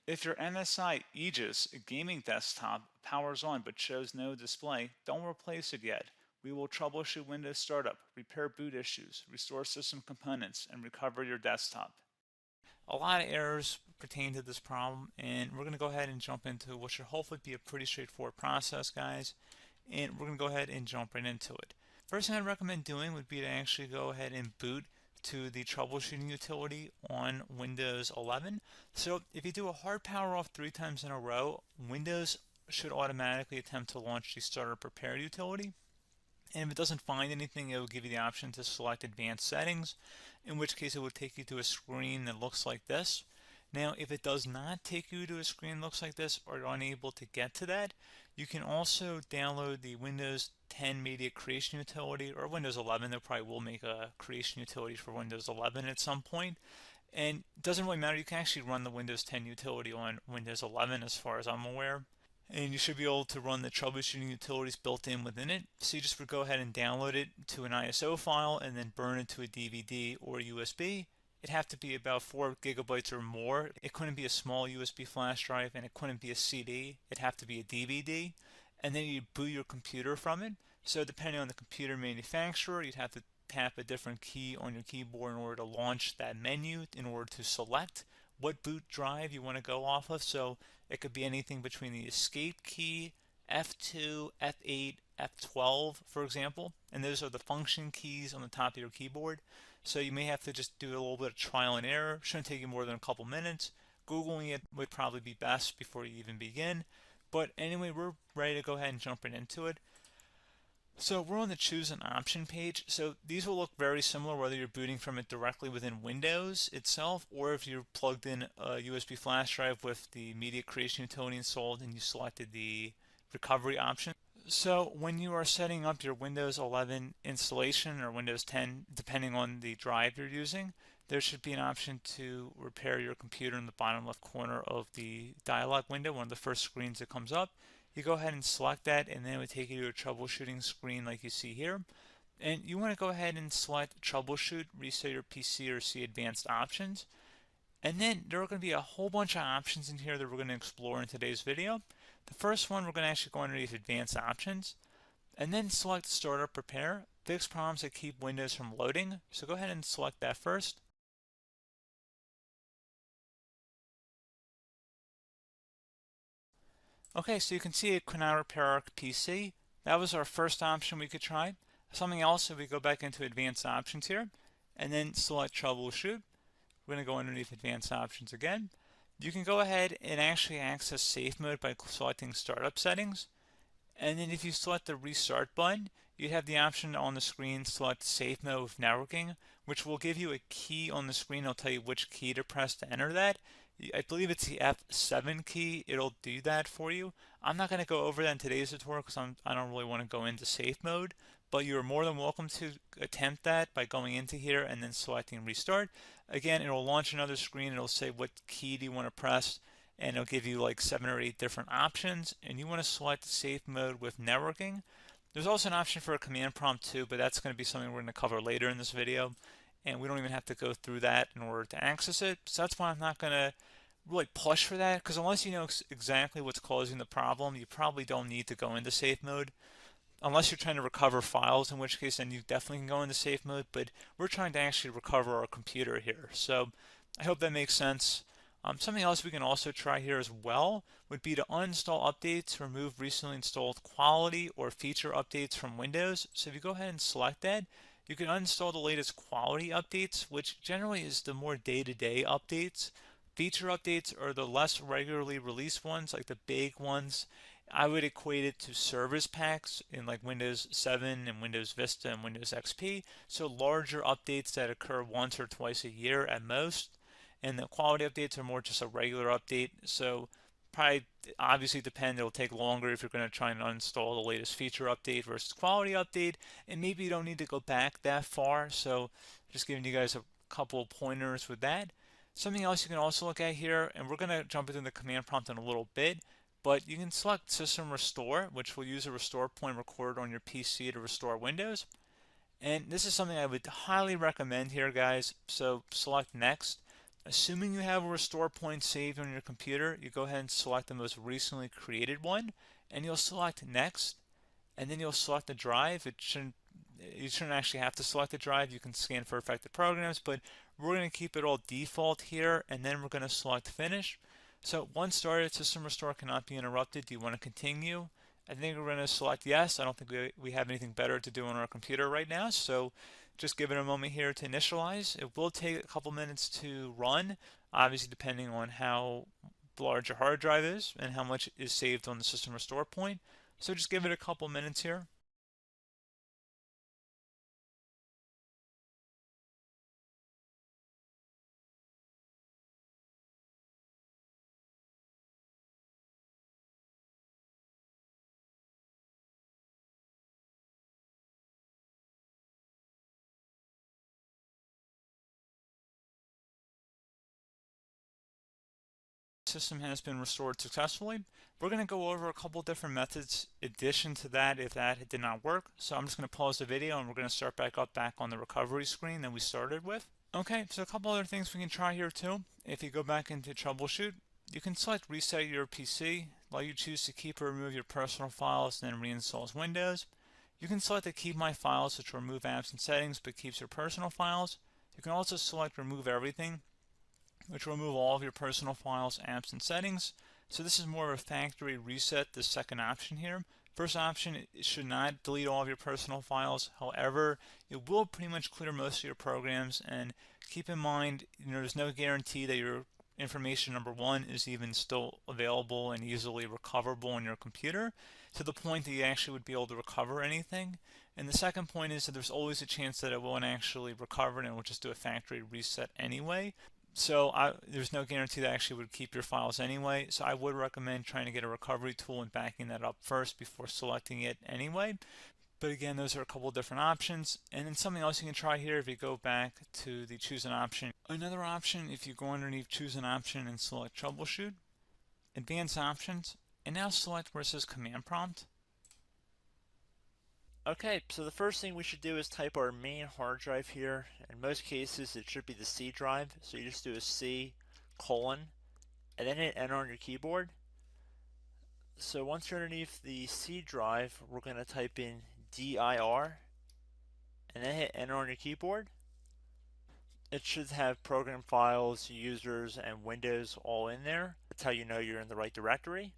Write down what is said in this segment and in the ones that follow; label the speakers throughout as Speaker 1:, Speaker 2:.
Speaker 1: If your MSI Aegis gaming desktop powers on but shows no display, don't replace it yet. We will troubleshoot Windows startup, repair boot issues, restore system components, and recover your desktop.
Speaker 2: A lot of errors pertain to this problem, and we're going to go ahead and jump into what should hopefully be a pretty straightforward process, guys. And we're going to go ahead and jump right into it. First thing I'd recommend doing would be to actually go ahead and boot to the troubleshooting utility on Windows 11. So if you do a hard power off 3 times in a row, Windows should automatically attempt to launch the startup repair utility. And if it doesn't find anything, it will give you the option to select advanced settings, in which case it will take you to a screen that looks like this. Now, if it does not take you to a screen that looks like this, or you're unable to get to that, you can also download the Windows 10 Media Creation Utility, or Windows 11. They probably will make a creation utility for Windows 11 at some point. And it doesn't really matter, you can actually run the Windows 10 utility on Windows 11 as far as I'm aware. And you should be able to run the troubleshooting utilities built in within it. So you just would go ahead and download it to an ISO file and then burn it to a DVD or USB. It'd have to be about 4 gigabytes or more. It couldn't be a small USB flash drive, and it couldn't be a CD. It'd have to be a DVD. And then you'd boot your computer from it. So depending on the computer manufacturer, you'd have to tap a different key on your keyboard in order to launch that menu, in order to select what boot drive you want to go off of. So it could be anything between the escape key, F2, F8, F12, for example, and those are the function keys on the top of your keyboard. So you may have to just do a little bit of trial and error. Shouldn't take you more than a couple minutes. Googling it would probably be best before you even begin. But anyway, we're ready to go ahead and jump right into it. So we're on the choose an option page. So these will look very similar whether you're booting from it directly within Windows itself, or if you're plugged in a USB flash drive with the media creation utility installed and you selected the recovery option. So when you are setting up your Windows 11 installation or Windows 10, depending on the drive you're using, there should be an option to repair your computer in the bottom left corner of the dialog window, one of the first screens that comes up. You go ahead and select that, and then it would take you to a troubleshooting screen like you see here. And you want to go ahead and select troubleshoot, reset your PC, or see advanced options. And then there are going to be a whole bunch of options in here that we're going to explore in today's video. The first one, we're going to actually go underneath advanced options and then select startup repair, fix problems that keep Windows from loading. So go ahead and select that first. Okay, so you can see it could now repair our PC. That was our first option we could try. Something else, if we go back into advanced options here and then select troubleshoot, we're going to go underneath advanced options again. You can go ahead and actually access safe mode by selecting startup settings. And then if you select the restart button, you have the option on the screen select safe mode with networking, which will give you a key on the screen. It'll tell you which key to press to enter that. I believe it's the F7 key. It'll do that for you. I'm not going to go over that in today's tutorial because I don't really want to go into safe mode, but you're more than welcome to attempt that by going into here and then selecting restart. Again, it'll launch another screen. It'll say what key do you want to press, and it'll give you like 7 or 8 different options, and you want to select safe mode with networking. There's also an option for a command prompt too, but that's going to be something we're going to cover later in this video, and we don't even have to go through that in order to access it. So that's why I'm not going to really push for that, because unless you know exactly what's causing the problem, you probably don't need to go into safe mode. Unless you're trying to recover files, in which case then you definitely can go into safe mode, but we're trying to actually recover our computer here. So I hope that makes sense. Something else we can also try here as well would be to uninstall updates, remove recently installed quality or feature updates from Windows. So if you go ahead and select that, you can uninstall the latest quality updates, which generally is the more day-to-day updates. Feature updates are the less regularly released ones, like the big ones. I would equate it to service packs in like Windows 7 and Windows Vista and Windows XP. So larger updates that occur once or twice a year at most. And the quality updates are more just a regular update. So probably obviously depend, it'll take longer if you're going to try and uninstall the latest feature update versus quality update. And maybe you don't need to go back that far. So just giving you guys a couple of pointers with that. Something else you can also look at here, and we're going to jump into the command prompt in a little bit, but you can select System Restore, which will use a restore point recorded on your PC to restore Windows. And this is something I would highly recommend here, guys. So select Next. Assuming you have a restore point saved on your computer, you go ahead and select the most recently created one, and you'll select next, and then you'll select the drive. You shouldn't actually have to select the drive. You can scan for affected programs, but we're going to keep it all default here, and then we're going to select finish. So once started, system restore cannot be interrupted. Do you want to continue? I think we're going to select yes. I don't think we have anything better to do on our computer right now, so just give it a moment here to initialize. It will take a couple minutes to run, obviously depending on how large your hard drive is and how much is saved on the system restore point. So just give it a couple minutes here. System has been restored successfully. We're going to go over a couple different methods in addition to that if that did not work. So I'm just going to pause the video and we're going to start back up back on the recovery screen that we started with. Okay, so a couple other things we can try here too. If you go back into Troubleshoot, you can select Reset Your PC, while you choose to keep or remove your personal files and then reinstalls Windows. You can select to keep my files, which will remove apps and settings but keeps your personal files. You can also select Remove Everything, which will remove all of your personal files, apps, and settings. So this is more of a factory reset, the second option here. First option, it should not delete all of your personal files. However, it will pretty much clear most of your programs. And keep in mind, there's no guarantee that your information, number one, is even still available and easily recoverable on your computer to the point that you actually would be able to recover anything. And the second point is that there's always a chance that it won't actually recover and it will just do a factory reset anyway. So there's no guarantee that actually would keep your files anyway. So I would recommend trying to get a recovery tool and backing that up first before selecting it anyway. But again, those are a couple different options. And then something else you can try here if you go back to the choose an option. Another option, if you go underneath choose an option and select troubleshoot, advanced options, and now select where it says command prompt.
Speaker 3: Okay, so the first thing we should do is type our main hard drive here. In most cases, it should be the C drive. So you just do a C colon and then hit enter on your keyboard. So once you're underneath the C drive, we're going to type in dir and then hit enter on your keyboard. It should have program files, users, and Windows all in there. That's how you know you're in the right directory.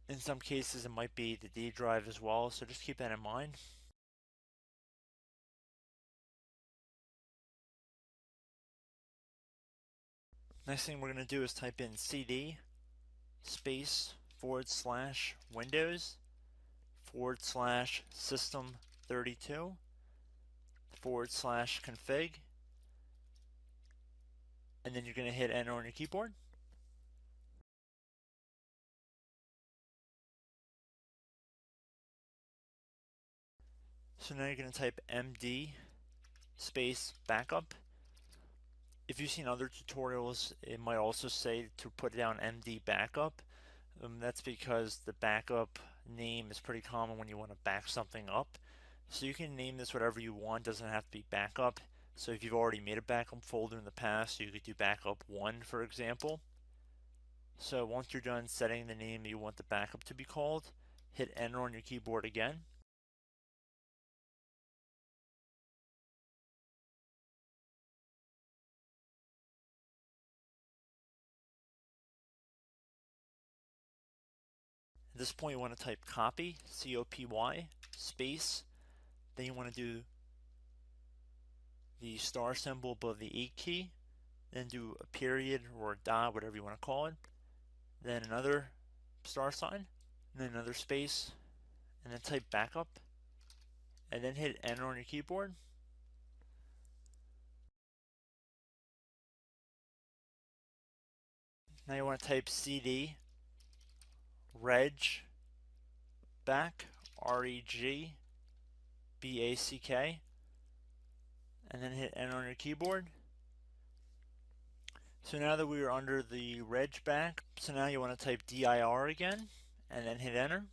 Speaker 3: In some cases, it might be the D drive as well, so just keep that in mind. Next thing we're going to do is type in cd space / Windows / system 32 / config, and then you're going to hit enter on your keyboard. So now you're going to type md space backup. If you've seen other tutorials, it might also say to put down md backup. That's because the backup name is pretty common when you want to back something up. So you can name this whatever you want, doesn't have to be backup. So if you've already made a backup folder in the past, you could do backup 1, for example. So once you're done setting the name you want the backup to be called, hit enter on your keyboard again. At this point you want to type copy, C-O-P-Y, space, then you want to do the star symbol above the 8 key, then do a period or a dot, whatever you want to call it, then another star sign, and then another space, and then type backup, and then hit enter on your keyboard. Now you want to type cd reg back, R-E-G-B-A-C-K, and then hit enter on your keyboard. So now that we are under the reg back, so now you want to type dir again, and then hit enter.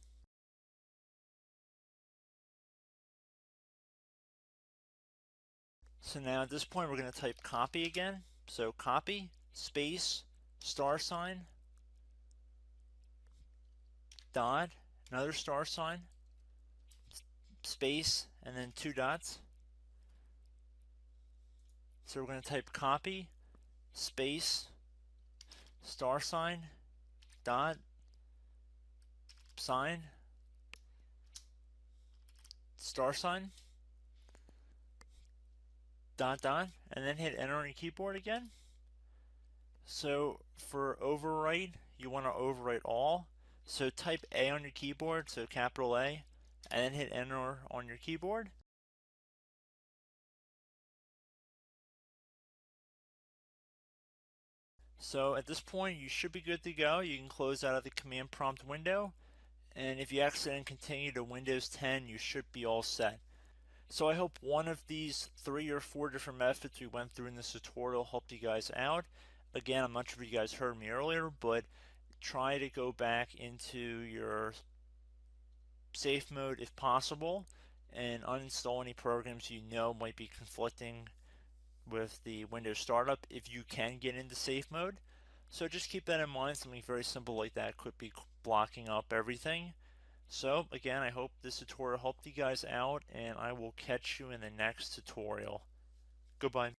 Speaker 3: So now at this point we're going to type copy again. So copy, space, star sign, dot, another star sign, space, and then 2 dots. So we're going to type copy, space, star sign, dot, sign, star sign, dot, dot, and then hit enter on your keyboard again. So for overwrite, you want to overwrite all. So type A on your keyboard, so capital A, and then hit enter on your keyboard. So at this point you should be good to go. You can close out of the command prompt window, and if you accidentally continue to Windows 10 you should be all set. So I hope one of these 3 or 4 different methods we went through in this tutorial helped you guys out. Again, I'm not sure if you guys heard me earlier, but try to go back into your safe mode if possible and uninstall any programs you know might be conflicting with the Windows startup if you can get into safe mode. So just keep that in mind. Something very simple like that could be blocking up everything. So again, I hope this tutorial helped you guys out, and I will catch you in the next tutorial. Goodbye.